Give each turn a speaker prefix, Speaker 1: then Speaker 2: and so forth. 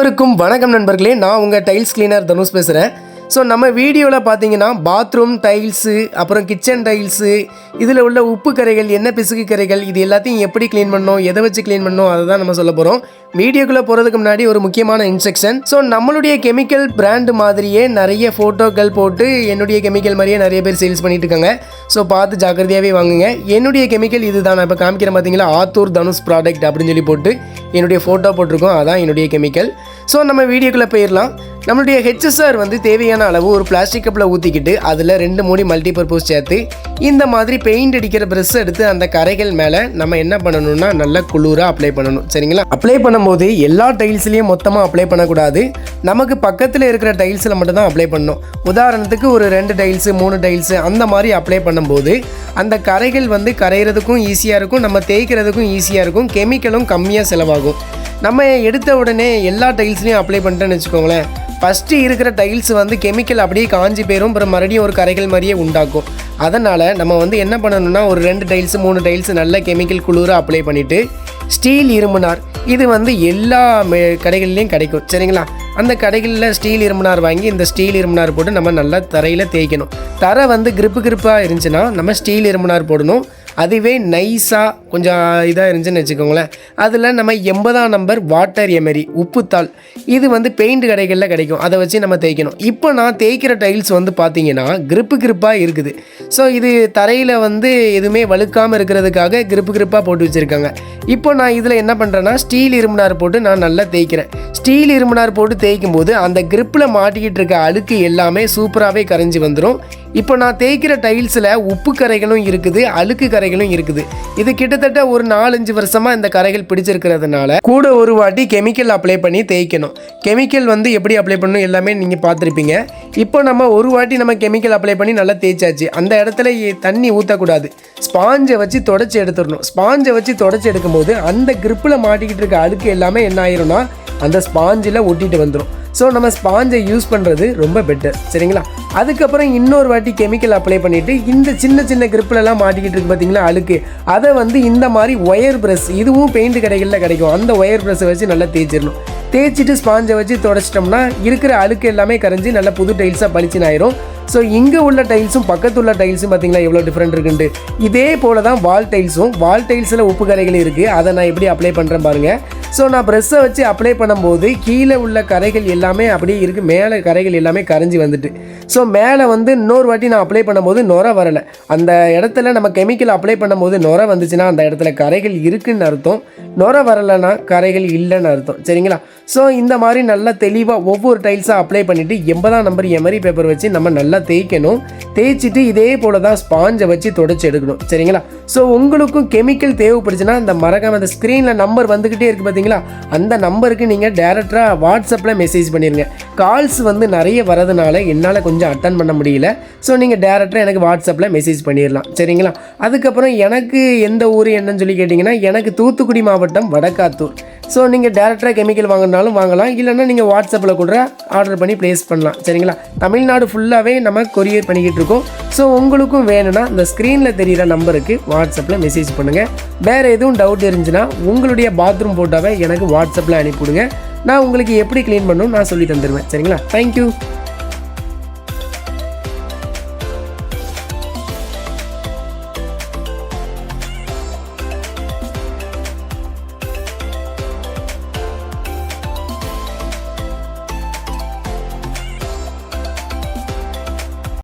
Speaker 1: அனைவருக்கும் வணக்கம் நண்பர்களே. நான் உங்கள் டைல்ஸ் கிளீனர் தனுஷ் பேசுகிறேன். ஸோ நம்ம வீடியோவில் பார்த்தீங்கன்னா பாத்ரூம் டைல்ஸு, அப்புறம் கிச்சன் டைல்ஸு, இதில் உள்ள உப்பு கரைகள், என்ன பிசுக்கு கரைகள், இது எல்லாத்தையும் எப்படி க்ளீன் பண்ணணும், எதை வச்சு க்ளீன் பண்ணணும், அதை தான் நம்ம சொல்ல போகிறோம். வீடியோக்குள்ளே போகிறதுக்கு முன்னாடி ஒரு முக்கியமான இன்ஸ்ட்ரக்ஷன். ஸோ நம்மளுடைய கெமிக்கல் பிராண்டு மாதிரியே நிறைய ஃபோட்டோக்கள் போட்டு என்னுடைய கெமிக்கல் மாதிரியே நிறைய பேர் சேல்ஸ் பண்ணிட்டு இருக்காங்க. ஸோ பார்த்து ஜாக்கிரதையாகவே வாங்குங்க. என்னுடைய கெமிக்கல் இது தான். நான் இப்போ காமிக்கிறேன் பார்த்தீங்களா, ஆத்தூர் தனுஷ் ப்ராடக்ட் அப்படின்னு சொல்லி போட்டு என்னுடைய ஃபோட்டோ போட்டிருக்கோம். அதான் என்னுடைய கெமிக்கல். ஸோ நம்ம வீடியோக்குள்ளே போயிடலாம். நம்மளுடைய ஹெச்எஸ்ஆர் வந்து தேவையான அளவு ஒரு பிளாஸ்டிக் கப்பில் ஊற்றிக்கிட்டு அதில் 2 மூடி மல்டிபர்பஸ் சேர்த்து இந்த மாதிரி பெயிண்ட் அடிக்கிற ப்ரெஷ் எடுத்து அந்த கரைகள் மேலே நம்ம என்ன பண்ணணும்னா நல்லா குளிராக அப்ளை பண்ணணும். சரிங்களா? அப்ளை பண்ணும்போது எல்லா டைல்ஸ்லேயும் மொத்தமாக அப்ளை பண்ணக்கூடாது. நமக்கு பக்கத்தில் இருக்கிற டைல்ஸில் மட்டும்தான் அப்ளை பண்ணணும். உதாரணத்துக்கு ஒரு 2 டைல்ஸு 3 டைல்ஸு அந்த மாதிரி அப்ளை பண்ணும்போது அந்த கரைகள் வந்து கரைகிறதுக்கும் ஈஸியாக இருக்கும், நம்ம தேய்க்கிறதுக்கும் ஈஸியாக இருக்கும், கெமிக்கலும் கம்மியாக செலவாகும். நம்ம எடுத்த உடனே எல்லா டைல்ஸ்லையும் அப்ளை பண்ணிட்டேன்னு வச்சுக்கோங்களேன், ஃபஸ்ட்டு இருக்கிற டைல்ஸ் வந்து கெமிக்கல் அப்படியே காஞ்சி போயிடும், அப்புறம் மறுபடியும் ஒரு கரைகள் மாதிரியே உண்டாக்கும். அதனால் நம்ம வந்து என்ன பண்ணணும்னா ஒரு 2 டைல்ஸு 3 டைல்ஸ் நல்ல கெமிக்கல் குளிராக அப்ளை பண்ணிவிட்டு ஸ்டீல் இரும்புனார், இது வந்து எல்லா கடைகள்லேயும் கிடைக்கும். சரிங்களா? அந்த கடைகளில் ஸ்டீல் இரும்புனார் வாங்கி இந்த ஸ்டீல் இரும்புனார் போட்டு நம்ம நல்லா தரையில் தேய்க்கணும். தரை வந்து கிரிப்பாக இருந்துச்சுன்னா நம்ம ஸ்டீல் இரும்புனார் போடணும். அதுவே நைஸாக கொஞ்சம் இதாக இருந்துச்சுன்னு வச்சுக்கோங்களேன், அதில் நம்ம 80ஆம் நம்பர் வாட்டர் எமரி உப்புத்தாள், இது வந்து பெயிண்ட் கடைகளில் கிடைக்கும். அதை வச்சு நம்ம தேய்க்கணும். இப்போ நான் தேய்க்கிற டைல்ஸ் வந்து பார்த்தீங்கன்னா கிரிப்பாக இருக்குது. ஸோ இது தரையில் வந்து எதுவுமே வழுக்காமல் இருக்கிறதுக்காக கிரிப்பாக போட்டு வச்சுருக்காங்க. இப்போ நான் இதில் என்ன பண்ணுறேன்னா ஸ்டீல் இரும்புனார் போட்டு நான் நல்லா தேய்க்கிறேன். ஸ்டீல் இரும்புனார் போட்டு தேய்க்கும் போது அந்த கிரிப்பில் மாட்டிக்கிட்டு இருக்க அழுக்கு எல்லாமே சூப்பராகவே கரைஞ்சி வந்துடும். இப்போ நான் தேய்க்கிற டைல்ஸில் உப்பு கரைகளும் இருக்குது, அழுக்கு கரைகளும் இருக்குது. இது கிட்டத்தட்ட ஒரு 4-5 வருஷமாக இந்த கரைகள் பிடிச்சிருக்கிறதுனால கூட ஒரு வாட்டி கெமிக்கல் அப்ளை பண்ணி தேய்க்கணும். கெமிக்கல் வந்து எப்படி அப்ளை பண்ணணும் எல்லாமே நீங்கள் பார்த்துருப்பீங்க. இப்போ நம்ம ஒரு வாட்டி நம்ம கெமிக்கல் அப்ளை பண்ணி நல்லா தேய்ச்சாச்சு. அந்த இடத்துல தண்ணி ஊற்றக்கூடாது, ஸ்பாஞ்சை வச்சு தொடச்சி எடுத்துடணும். ஸ்பாஞ்சை வச்சு தொடச்சி எடுக்கும்போது அந்த கிரிப்பில் மாட்டிக்கிட்டு இருக்க அழுக்கு எல்லாமே என்ன ஆயிரும்னா அந்த ஸ்பாஞ்சில் ஒட்டிட்டு வந்துடும். ஸோ நம்ம ஸ்பாஞ்சை யூஸ் பண்ணுறது ரொம்ப பெட்டர். சரிங்களா? அதுக்கப்புறம் இன்னொரு வாட்டி கெமிக்கல் அப்ளை பண்ணிவிட்டு இந்த சின்ன கிரிப்பிலலாம் மாட்டிக்கிட்டு இருக்கு பார்த்தீங்களா அழுக்கு, அதை வந்து இந்த மாதிரி ஒயர் ப்ரெஷ், இதுவும் பெயிண்ட் கடைகளில் கிடைக்கும், அந்த ஒயர் ப்ரெஷ்ஷை வச்சு நல்லா தேய்ச்சிடணும். தேய்ச்சிட்டு ஸ்பாஞ்சை வச்சு தொடச்சிட்டோம்னா இருக்கிற அழுக்கு எல்லாமே கரைஞ்சி நல்லா புது டைல்ஸாக பளிச்சுன்னு ஆயிரும். ஸோ இங்கே உள்ள டைல்ஸும் பக்கத்து உள்ள டைல்ஸும் பார்த்தீங்களா எவ்வளோ டிஃப்ரெண்ட் இருக்குன்ட்டு. இதே போல் தான் வால் டைல்ஸும், வால் டைல்ஸில் உப்பு கரைகள் இருக்குது. அதை நான் எப்படி அப்ளை பண்ணுறேன் பாருங்கள். ஸோ நான் ப்ரெஷ்ஷை வச்சு அப்ளை பண்ணும்போது கீழே உள்ள கரைகள் எல்லாமே அப்படியே இருக்குது, மேலே கரைகள் எல்லாமே கரைஞ்சி வந்துட்டு. ஸோ மேலே வந்து இன்னொரு வாட்டி நான் அப்ளை பண்ணும்போது நுரை வரலை. அந்த இடத்துல நம்ம கெமிக்கல் அப்ளை பண்ணும்போது நுரை வந்துச்சுன்னா அந்த இடத்துல கரைகள் இருக்குதுன்னு அர்த்தம், நுரை வரலைன்னா கரைகள் இல்லைன்னு அர்த்தம். சரிங்களா? ஸோ இந்த மாதிரி நல்லா தெளிவாக ஒவ்வொரு டைல்ஸாக அப்ளை பண்ணிவிட்டு 80ஆம் நம்பர் எமரி பேப்பர் வச்சு நம்ம நல்லா தேய்க்கணும். தேய்ச்சிட்டு இதே போல் தான் ஸ்பாஞ்சை வச்சு தொடச்சி எடுக்கணும். சரிங்களா? ஸோ உங்களுக்கும் கெமிக்கல் தேவைப்படுச்சுன்னா இந்த மறக்காம அந்த ஸ்க்ரீனில் நம்பர் வந்துக்கிட்டே இருக்குது பார்த்தீங்களா, அந்த நம்பருக்கு நீங்கள் டேரெக்டாக வாட்ஸ்அப்பில் மெசேஜ் பண்ணிடுங்க. கால்ஸ் வந்து நிறைய வரதுனால என்னால் கொஞ்சம் அட்டன் பண்ண முடியல. ஸோ நீங்கள் டேரெக்டாக எனக்கு வாட்ஸ்அப்பில் மெசேஜ் பண்ணிடலாம். சரிங்களா? அதுக்கப்புறம் எனக்கு எந்த ஊர் என்னன்னு சொல்லி கேட்டிங்கன்னா எனக்கு தூத்துக்குடி மாவட்டம் வடக்காத்தூர். ஸோ நீங்கள் டேரெக்டாக கெமிக்கல் வாங்கினாலும் வாங்கலாம், இல்லைன்னா நீங்கள் வாட்ஸ்அப்பில் கூட ஆர்டர் பண்ணி ப்ளேஸ் பண்ணலாம். சரிங்களா? தமிழ்நாடு ஃபுல்லாகவே நம்ம கொரியர் பண்ணிக்கிட்டு இருக்கோம். ஸோ உங்களுக்கும் வேணும்னா இந்த ஸ்க்ரீனில் தெரிகிற நம்பருக்கு வாட்ஸ்அப்பில் மெசேஜ் பண்ணுங்கள். வேறு எதுவும் டவுட் இருந்துச்சுன்னா உங்களுடைய பாத்ரூம் ஃபோட்டோவை எனக்கு வாட்ஸ்அப்பில் அனுப்பிவிடுங்க. நான் உங்களுக்கு எப்படி க்ளீன் பண்ணணும் நான் சொல்லி தந்துடுவேன். சரிங்களா? தேங்க்யூ.